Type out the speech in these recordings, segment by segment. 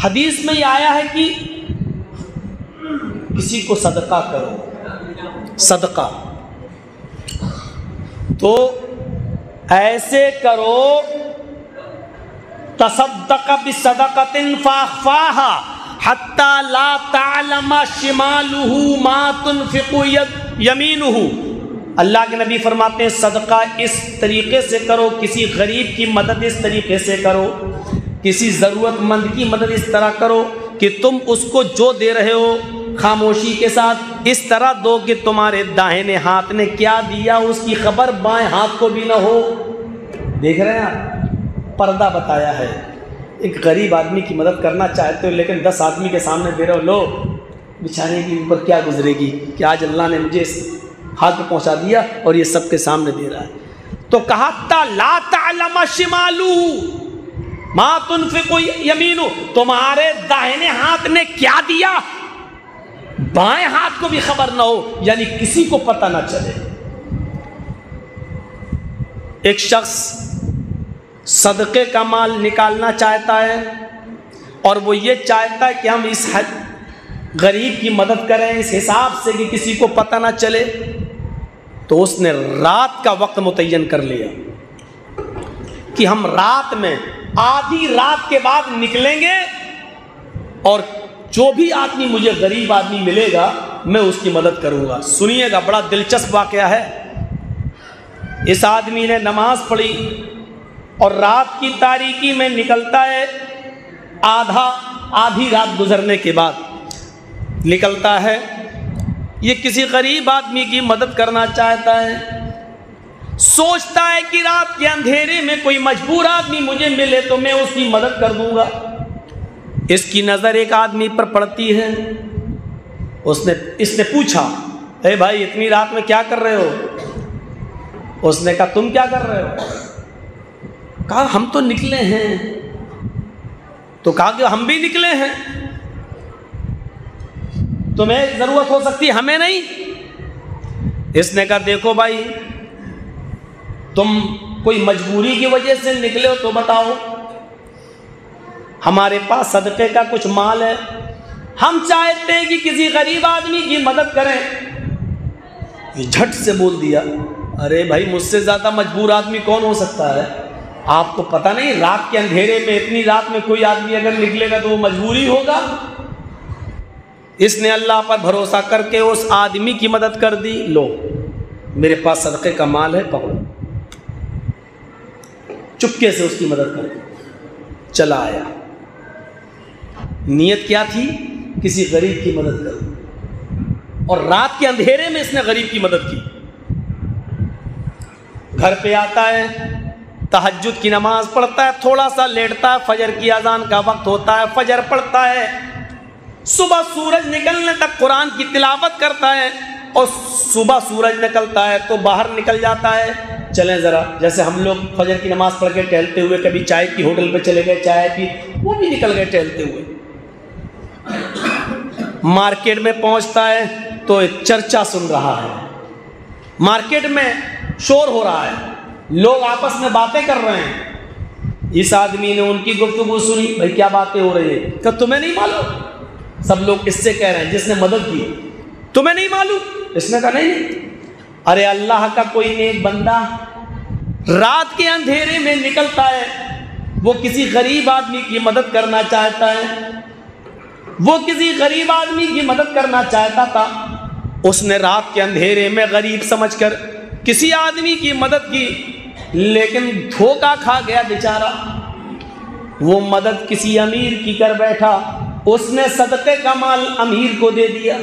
حدیث میں یہ آیا ہے کہ کسی کو صدقہ کرو، صدقہ تو ایسے کرو تصدق بصدقۃ فاخفاها حتی لا تعلم شمالہ ما تنفق یمینہ۔ اللہ کے نبی فرماتے ہیں صدقہ اس طریقے سے کرو، کسی غریب کی مدد اس طریقے سے کرو، کسی ضرورت مند کی مدد اس طرح کرو کہ تم اس کو جو دے رہے ہو خاموشی کے ساتھ اس طرح دو کہ تمہارے داہنے ہاتھ نے کیا دیا اس کی خبر بائیں ہاتھ کو بھی نہ ہو۔ دیکھ رہے ہیں آپ، پردہ بتایا ہے۔ ایک غریب آدمی کی مدد کرنا چاہتے ہو لیکن 10 آدمی کے سامنے دے رہے ہو، لو بیچارے کی اوپر کیا گزرے گی کہ آج اللہ نے مجھے اس ہاتھ پہ پہنچا دیا اور یہ سب کے سامنے دے رہا ہے۔ تو کہا تا لا تعلم شمالہ ما تنفق یمینہ، تمہارے داہنے ہاتھ نے کیا دیا بائیں ہاتھ کو بھی خبر نہ ہو، یعنی کسی کو پتہ نہ چلے۔ ایک شخص صدقے کا مال نکالنا چاہتا ہے اور وہ یہ چاہتا ہے کہ ہم اس غریب کی مدد کریں اس حساب سے کہ کسی کو پتہ نہ چلے، تو اس نے رات کا وقت متعین کر لیا کہ ہم رات میں آدھی رات کے بعد نکلیں گے اور جو بھی آدمی مجھے غریب آدمی ملے گا میں اس کی مدد کروں گا۔ سنیے گا، بڑا دلچسپ واقعہ ہے۔ اس آدمی نے نماز پڑھی اور رات کی تاریکی میں نکلتا ہے، آدھی رات گزرنے کے بعد نکلتا ہے، یہ کسی غریب آدمی کی مدد کرنا چاہتا ہے، سوچتا ہے کہ رات کے اندھیرے میں کوئی مجبور آدمی مجھے ملے تو میں اس کی مدد کر دوں گا۔ اس کی نظر ایک آدمی پر پڑتی ہے، اس نے پوچھا، اے بھائی اتنی رات میں کیا کر رہے ہو؟ اس نے کہا تم کیا کر رہے ہو؟ کہا ہم تو نکلے ہیں۔ تو کہا کہ ہم بھی نکلے ہیں، تمہیں ضرورت ہو سکتی ہمیں نہیں۔ اس نے کہا دیکھو بھائی تم کوئی مجبوری کی وجہ سے نکلے ہو تو بتاؤ، ہمارے پاس صدقے کا کچھ مال ہے، ہم چاہتے ہیں کہ کسی غریب آدمی کی مدد کریں۔ یہ جھٹ سے بول دیا، ارے بھائی مجھ سے زیادہ مجبور آدمی کون ہو سکتا ہے؟ آپ کو پتہ نہیں رات کے اندھیرے میں اتنی رات میں کوئی آدمی اگر نکلے گا تو وہ مجبوری ہوگا۔ اس نے اللہ پر بھروسہ کر کے اس آدمی کی مدد کر دی، لو میرے پاس صدقے کا مال ہے پکڑو، چپکے سے اس کی مدد کر دی، چلا آیا۔ نیت کیا تھی؟ کسی غریب کی مدد کرو، اور رات کے اندھیرے میں اس نے غریب کی مدد کی۔ گھر پہ آتا ہے، تہجد کی نماز پڑھتا ہے، تھوڑا سا لیٹتا ہے، فجر کی اذان کا وقت ہوتا ہے، فجر پڑھتا ہے، صبح سورج نکلنے تک قرآن کی تلاوت کرتا ہے، اور صبح سورج نکلتا ہے تو باہر نکل جاتا ہے۔ چلیں ذرا، جیسے ہم لوگ فجر کی نماز پڑھ کے ٹہلتے ہوئے کبھی چائے کی ہوٹل پہ چلے گئے، چائے پی، وہ بھی نکل گئے ٹہلتے ہوئے۔ مارکیٹ میں پہنچتا ہے تو ایک چرچا سن رہا ہے، مارکیٹ میں شور ہو رہا ہے، لوگ آپس میں باتیں کر رہے ہیں۔ اس آدمی نے ان کی گفتگو سنی، بھائی کیا باتیں ہو رہی ہے؟ کہ تمہیں نہیں معلوم؟ سب لوگ اس سے کہہ رہے ہیں جس نے مدد کی، تمہیں نہیں معلوم؟ اس نے کہا نہیں۔ ارے اللہ کا کوئی نیک بندہ رات کے اندھیرے میں نکلتا ہے، وہ کسی غریب آدمی کی مدد کرنا چاہتا ہے، وہ کسی غریب آدمی کی مدد کرنا چاہتا تھا، اس نے رات کے اندھیرے میں غریب سمجھ کر کسی آدمی کی مدد کی، لیکن دھوکہ کھا گیا بیچارہ، وہ مدد کسی امیر کی کر بیٹھا، اس نے صدقے کا مال امیر کو دے دیا۔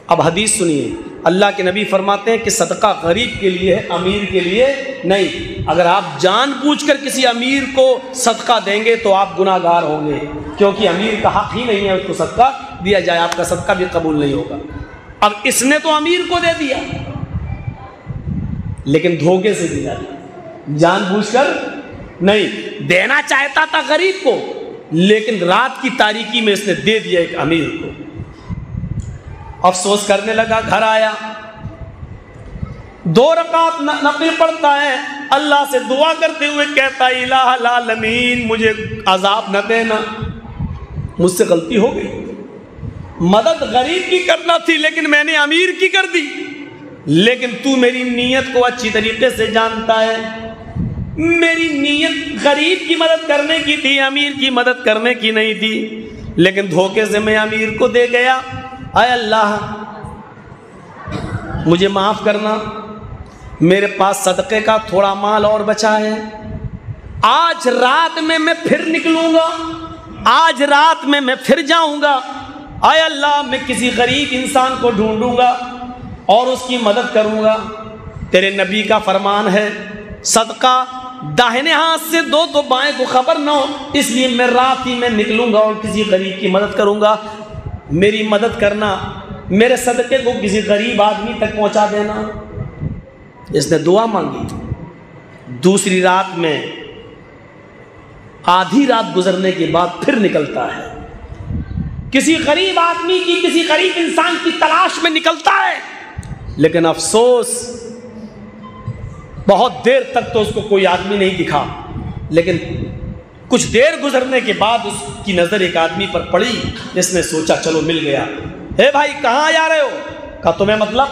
اب حدیث سنیے، اللہ کے نبی فرماتے ہیں کہ صدقہ غریب کے لیے ہے، امیر کے لیے نہیں۔ اگر آپ جان بوجھ کر کسی امیر کو صدقہ دیں گے تو آپ گناہ گار ہوں گے، کیونکہ امیر کا حق ہی نہیں ہے اس کو صدقہ دیا جائے، آپ کا صدقہ بھی قبول نہیں ہوگا۔ اب اس نے تو امیر کو دے دیا لیکن دھوکے سے دیا، جان بوجھ کر نہیں، دینا چاہتا تھا غریب کو لیکن رات کی تاریکی میں اس نے دے دیا ایک امیر کو۔ افسوس کرنے لگا، گھر آیا، 2 رکعت نفل پڑھتا ہے، اللہ سے دعا کرتے ہوئے کہتا ہے الہ العالمین مجھے عذاب نہ دینا، مجھ سے غلطی ہو گئی، مدد غریب کی کرنا تھی لیکن میں نے امیر کی کر دی، لیکن تو میری نیت کو اچھی طریقے سے جانتا ہے، میری نیت غریب کی مدد کرنے کی تھی، امیر کی مدد کرنے کی نہیں تھی، لیکن دھوکے سے میں امیر کو دے گیا۔ اے اللہ مجھے معاف کرنا، میرے پاس صدقے کا تھوڑا مال اور بچا ہے، آج رات میں میں پھر نکلوں گا، آج رات میں میں پھر جاؤں گا، اے اللہ میں کسی غریب انسان کو ڈھونڈوں گا اور اس کی مدد کروں گا۔ تیرے نبی کا فرمان ہے صدقہ داہنے ہاتھ سے دو تو بائیں کو خبر نہ ہو، اس لیے میں رات ہی میں نکلوں گا اور کسی غریب کی مدد کروں گا۔ میری مدد کرنا، میرے صدقے کو کسی غریب آدمی تک پہنچا دینا۔ اس نے دعا مانگی۔ دوسری رات میں آدھی رات گزرنے کے بعد پھر نکلتا ہے، کسی غریب آدمی کی، کسی غریب انسان کی تلاش میں نکلتا ہے، لیکن افسوس بہت دیر تک تو اس کو کوئی آدمی نہیں دکھا، لیکن کچھ دیر گزرنے کے بعد اس کی نظر ایک آدمی پر پڑی، جس نے سوچا چلو مل گیا۔ اے بھائی کہاں جا رہے ہو؟ کہا تمہیں مطلب؟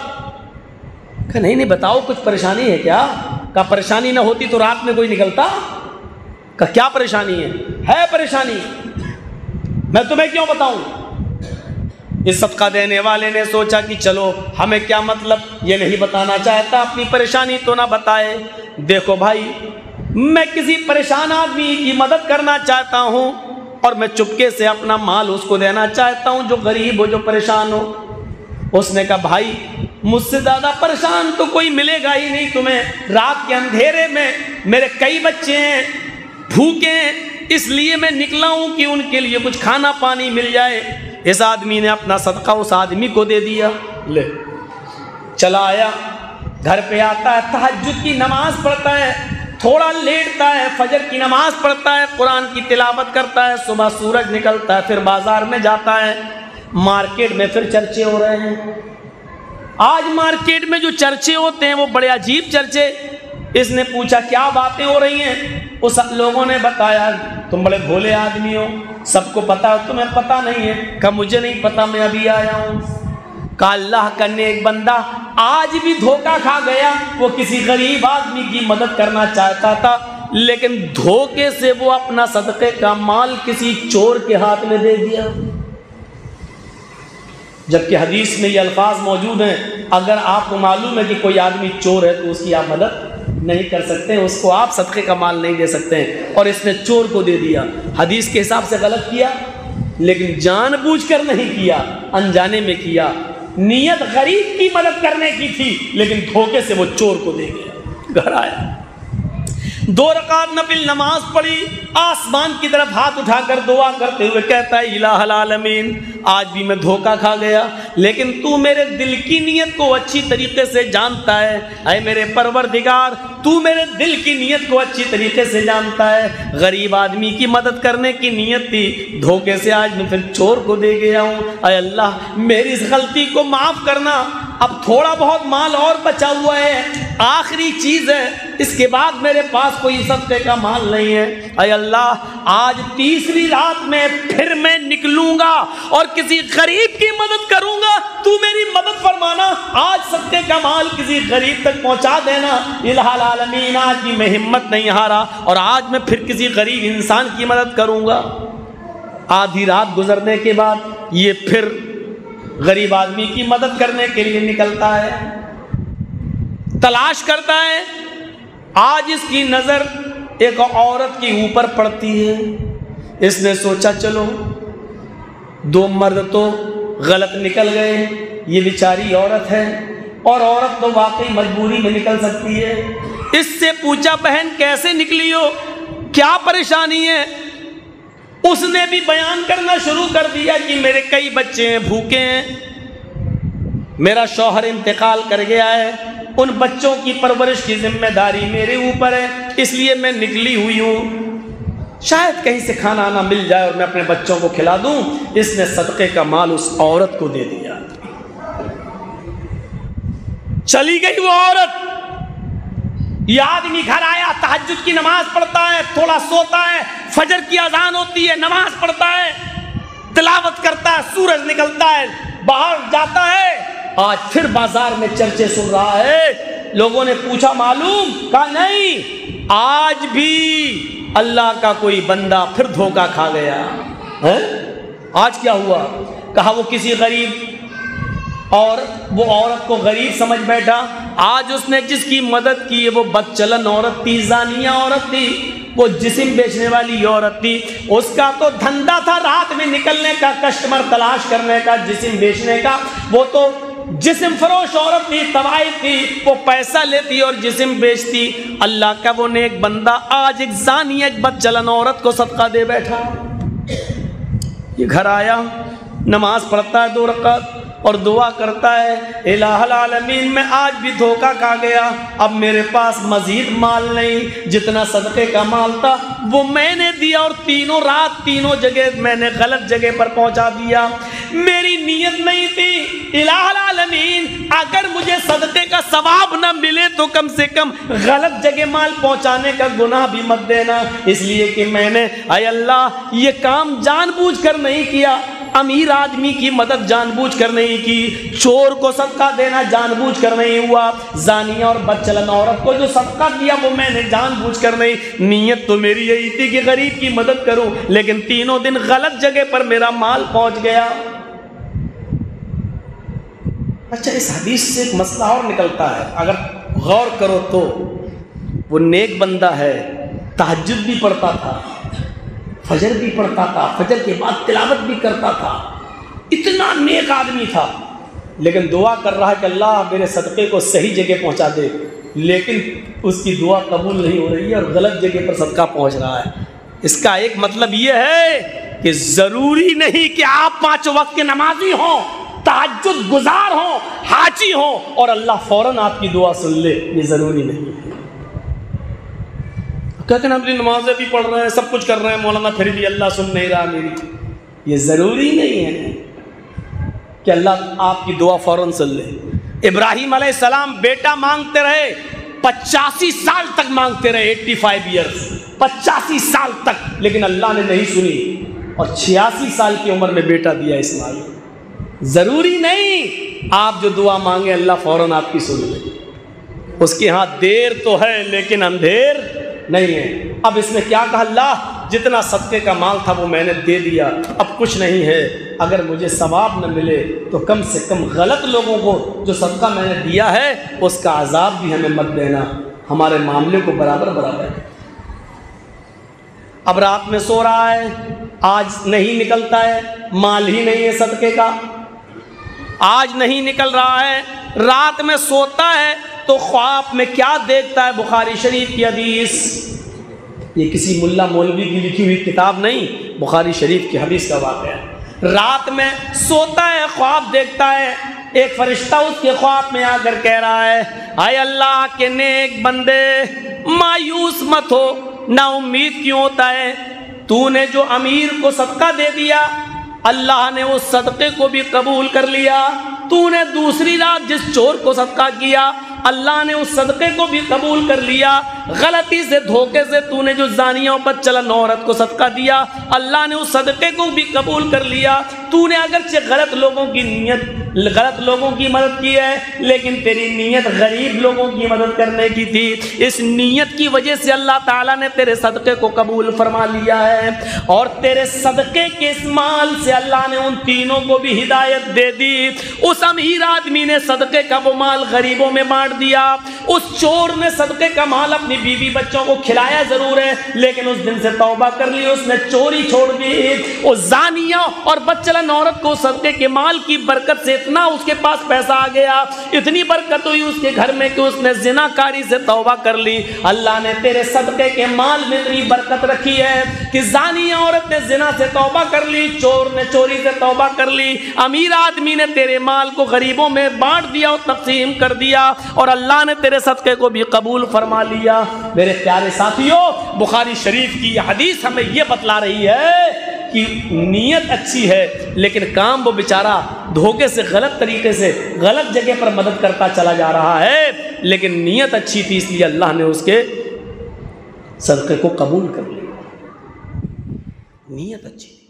کہا نہیں بتاؤ کچھ پریشانی ہے کیا؟ کہا پریشانی نہ ہوتی تو رات میں کوئی نکلتا؟ کہا کیا پریشانی ہے پریشانی، میں تمہیں کیوں بتاؤں؟ اس صدقہ دینے والے نے سوچا کہ چلو ہمیں کیا مطلب، یہ نہیں بتانا چاہتا، اپنی پریشانی تو نہ بتائے۔ دیکھو بھائی میں کسی پریشان آدمی کی مدد کرنا چاہتا ہوں اور میں چپکے سے اپنا مال اس کو دینا چاہتا ہوں جو غریب ہو، جو پریشان ہو۔ اس نے کہا بھائی مجھ سے زیادہ پریشان تو کوئی ملے گا ہی نہیں تمہیں، رات کے اندھیرے میں میرے کئی بچے ہیں، بھوکے ہیں، اس لیے میں نکلا ہوں کہ ان کے لیے کچھ کھانا پانی مل جائے۔ اس آدمی نے اپنا صدقہ اس آدمی کو دے دیا، لے چلا آیا، گھر پہ آتا ہے، تہجد کی نماز پڑھتا ہے، تھوڑا لیٹتا ہے، فجر کی نماز پڑھتا ہے، قرآن کی تلاوت کرتا ہے، صبح سورج نکلتا ہے، پھر بازار میں جاتا ہے، مارکیٹ میں پھر چرچے ہو رہے ہیں۔ آج مارکیٹ میں جو چرچے ہوتے ہیں وہ بڑے عجیب چرچے۔ اس نے پوچھا کیا باتیں ہو رہی ہیں؟ اس لوگوں نے بتایا تم بڑے بھولے آدمی ہو، سب کو پتا، تمہیں پتا نہیں ہے؟ کہ مجھے نہیں پتا، میں ابھی آیا ہوں۔ کہ اللہ کا نیک بندہ آج بھی دھوکہ کھا گیا، وہ کسی غریب آدمی کی مدد کرنا چاہتا تھا، لیکن دھوکے سے وہ اپنا صدقے کا مال کسی چور کے ہاتھ میں دے دیا۔ جبکہ حدیث میں یہ الفاظ موجود ہیں اگر آپ کو معلوم ہے کہ کوئی آدمی چور ہے تو اس کی آپ مدد نہیں کر سکتے، اس کو آپ صدقے کا مال نہیں دے سکتے، اور اس نے چور کو دے دیا۔ حدیث کے حساب سے غلط کیا، لیکن جان بوجھ کر نہیں کیا، انجانے میں کیا۔ نیت غریب کی مدد کرنے کی تھی، لیکن دھوکے سے وہ چور کو دے گیا۔ گھر آیا، 2 رکعت نفل نماز پڑھی، آسمان کی طرف ہاتھ اٹھا کر دعا کرتے ہوئے کہتا ہے الہ العالمین آج بھی میں دھوکہ کھا گیا، لیکن تو میرے دل کی نیت کو اچھی طریقے سے جانتا ہے۔ اے میرے پروردگار تو میرے دل کی نیت کو اچھی طریقے سے جانتا ہے، غریب آدمی کی مدد کرنے کی نیت تھی، دھوکے سے آج میں پھر چور کو دے گیا ہوں۔ اے اللہ میری اس غلطی کو معاف کرنا، اب تھوڑا بہت مال اور بچا ہوا ہے، آخری چیز ہے، اس کے بعد میرے پاس کوئی صدقے کا مال نہیں ہے۔ اے اللہ آج تیسری رات میں پھر میں نکلوں گا اور کسی غریب کی مدد کروں گا، تو میری مدد فرمانا، آج صدقے کا مال کسی غریب تک پہنچا دینا۔ الہ العالمین آج بھی میں ہمت نہیں ہارا اور آج میں پھر کسی غریب انسان کی مدد کروں گا۔ آدھی رات گزرنے کے بعد یہ پھر غریب آدمی کی مدد کرنے کے لیے نکلتا ہے، تلاش کرتا ہے۔ آج اس کی نظر ایک عورت کے اوپر پڑتی ہے، اس نے سوچا چلو 2 مرد تو غلط نکل گئے، یہ بیچاری عورت ہے، اور عورت تو واقعی مجبوری میں نکل سکتی ہے۔ اس سے پوچھا بہن کیسے نکلی ہو، کیا پریشانی ہے؟ اس نے بھی بیان کرنا شروع کر دیا کہ میرے کئی بچے ہیں، بھوکے ہیں، میرا شوہر انتقال کر گیا ہے، ان بچوں کی پرورش کی ذمہ داری میرے اوپر ہے، اس لیے میں نکلی ہوئی ہوں، شاید کہیں سے کھانا نہ مل جائے اور میں اپنے بچوں کو کھلا دوں۔ اس نے صدقے کا مال اس عورت کو دے دیا۔ چلی گئی وہ عورت، یہ آدمی گھر آیا، تہجد کی نماز پڑھتا ہے، تھوڑا سوتا ہے، فجر کی اذان ہوتی ہے، نماز پڑھتا ہے، تلاوت کرتا ہے، سورج نکلتا ہے، باہر جاتا ہے، آج پھر بازار میں چرچے سن رہا ہے۔ لوگوں نے پوچھا معلوم؟ کہا نہیں، آج بھی اللہ کا کوئی بندہ پھر دھوکہ کھا گیا ہے۔ آج کیا ہوا؟ کہا وہ کسی غریب اور وہ عورت کو غریب سمجھ بیٹھا، آج اس نے جس کی مدد کی وہ بدچلن عورت تھی، زانیہ عورت تھی، وہ جسم بیچنے والی عورت تھی، اس کا تو دھندا تھا رات میں نکلنے کا، کسٹمر تلاش کرنے کا، جسم بیچنے کا، وہ تو جسم فروش عورت تھی، طوائف تھی، وہ پیسہ لیتی اور جسم بیچتی۔ اللہ کا وہ نیک بندہ آج ایک زانی، ایک بدچلن عورت کو صدقہ دے بیٹھا۔ یہ گھر آیا، نماز پڑھتا ہے 2 رکعت اور دعا کرتا ہے، الہ العالمین میں آج بھی دھوکہ کھا گیا، اب میرے پاس مزید مال نہیں، جتنا صدقے کا مال تھا وہ میں نے دیا اور تینوں رات تینوں جگہ میں نے غلط جگہ پر پہنچا دیا، میری نیت نہیں تھی، الہ العالمین اگر مجھے صدقے کا ثواب نہ ملے تو کم سے کم غلط جگہ مال پہنچانے کا گناہ بھی مت دینا، اس لیے کہ میں نے اے اللہ یہ کام جان بوجھ کر نہیں کیا، امیر آدمی کی مدد جان بوجھ کر نہیں کی، چور کو صدقہ دینا جان بوجھ کر نہیں ہوا، زانیہ اور بدچلن عورت کو جو صدقہ دیا وہ میں نے جان بوجھ کر نہیں، نیت تو میری یہی تھی کہ غریب کی مدد کروں، لیکن تینوں دن غلط جگہ پر میرا مال پہنچ گیا۔ اچھا، اس حدیث سے ایک مسئلہ اور نکلتا ہے، اگر غور کرو تو وہ نیک بندہ ہے، تہجد بھی پڑھتا تھا، فجر بھی پڑھتا تھا، فجر کے بعد تلاوت بھی کرتا تھا، اتنا نیک آدمی تھا، لیکن دعا کر رہا ہے کہ اللہ میرے صدقے کو صحیح جگہ پہنچا دے، لیکن اس کی دعا قبول نہیں ہو رہی ہے اور غلط جگہ پر صدقہ پہنچ رہا ہے۔ اس کا ایک مطلب یہ ہے کہ ضروری نہیں کہ آپ 5 وقت کے نمازی ہوں، تہجد گزار ہوں، حاجی ہوں اور اللہ فوراً آپ کی دعا سن لے، یہ ضروری نہیں ہے۔ کہتے ہیں ہم اپنی نمازیں بھی پڑھ رہے ہیں، سب کچھ کر رہے ہیں مولانا، پھر بھی اللہ سن نہیں رہا میری، یہ ضروری نہیں ہے کہ اللہ آپ کی دعا فوراً سن لے۔ ابراہیم علیہ السلام بیٹا مانگتے رہے، 85 سال تک مانگتے رہے، 85 ایئرز، 85 سال تک، لیکن اللہ نے نہیں سنی اور 86 سال کی عمر میں بیٹا دیا اسماعیل۔ ضروری نہیں آپ جو دعا مانگے اللہ فوراً آپ کی سن لے، اس کے ہاں دیر تو ہے لیکن اندھیر نہیں ہے۔ اب اس میں کیا کہا اللہ، جتنا صدقے کا مال تھا وہ میں نے دے دیا، اب کچھ نہیں ہے، اگر مجھے ثواب نہ ملے تو کم سے کم غلط لوگوں کو جو صدقہ میں نے دیا ہے اس کا عذاب بھی ہمیں مت دینا، ہمارے معاملے کو برابر برابر ہے۔ اب رات میں سو رہا ہے، آج نہیں نکلتا ہے، مال ہی نہیں ہے صدقے کا، آج نہیں نکل رہا ہے، رات میں سوتا ہے تو خواب میں کیا دیکھتا ہے؟ بخاری شریف کی حدیث، یہ کسی ملا مولوی کی لکھی ہوئی کتاب نہیں، بخاری شریف کی حدیث کا واقعہ ہے۔ رات میں سوتا ہے، خواب دیکھتا ہے، ایک فرشتہ اس کے خواب میں آ کر کہہ رہا ہے، اے اللہ کے نیک بندے مایوس مت ہو، نا امید کیوں ہوتا ہے؟ تو نے جو امیر کو صدقہ دے دیا اللہ نے اس صدقے کو بھی قبول کر لیا، تو نے دوسری رات جس چور کو صدقہ کیا اللہ نے اس صدقے کو بھی قبول کر لیا، غلطی سے دھوکے سے تو نے جو زانیہ اور بدچلن عورت کو صدقہ دیا اللہ نے اس صدقے کو بھی قبول کر لیا، تو نے اگرچہ غلط لوگوں کی مدد کی ہے لیکن تیری نیت غریب لوگوں کی مدد کرنے کی تھی، اس نیت کی وجہ سے اللہ تعالیٰ نے تیرے صدقے کو قبول فرما لیا ہے، اور تیرے صدقے کے اس مال سے اللہ نے ان تینوں کو بھی ہدایت دے دی۔ اس امیر آدمی نے صدقے کا وہ مال غریبوں میں بانٹ دیا، اس چور نے صدقے کا مال اپنی بیوی بچوں کو کھلایا ضرور ہے لیکن اس دن سے توبہ کر لی، اس نے چوری چھوڑ دی۔ اس زانیہ اور بدچلن عورت کو صدقے کے مال کی برکت سے اتنا اس کے پاس پیسہ آ گیا، اتنی برکت ہوئی اس کے گھر میں کہ اس نے زنا کاری سے توبہ کر لی۔ اللہ نے تیرے صدقے کے مال میں اتنی برکت رکھی ہے کہ زانیہ عورت نے زنا سے توبہ کر لی، چور نے چوری سے توبہ کر لی، امیر آدمی نے تیرے مال کو غریبوں میں بانٹ دیا اور تقسیم کر دیا، اور اللہ نے تیرے صدقے کو بھی قبول فرما لیا۔ میرے پیارے ساتھیوں، بخاری شریف کی یہ حدیث ہمیں یہ بتلا رہی ہے کہ نیت اچھی ہے لیکن کام وہ بیچارہ دھوکے سے غلط طریقے سے غلط جگہ پر مدد کرتا چلا جا رہا ہے، لیکن نیت اچھی تھی اس لیے اللہ نے اس کے صدقے کو قبول کر لیا، نیت اچھی تھی۔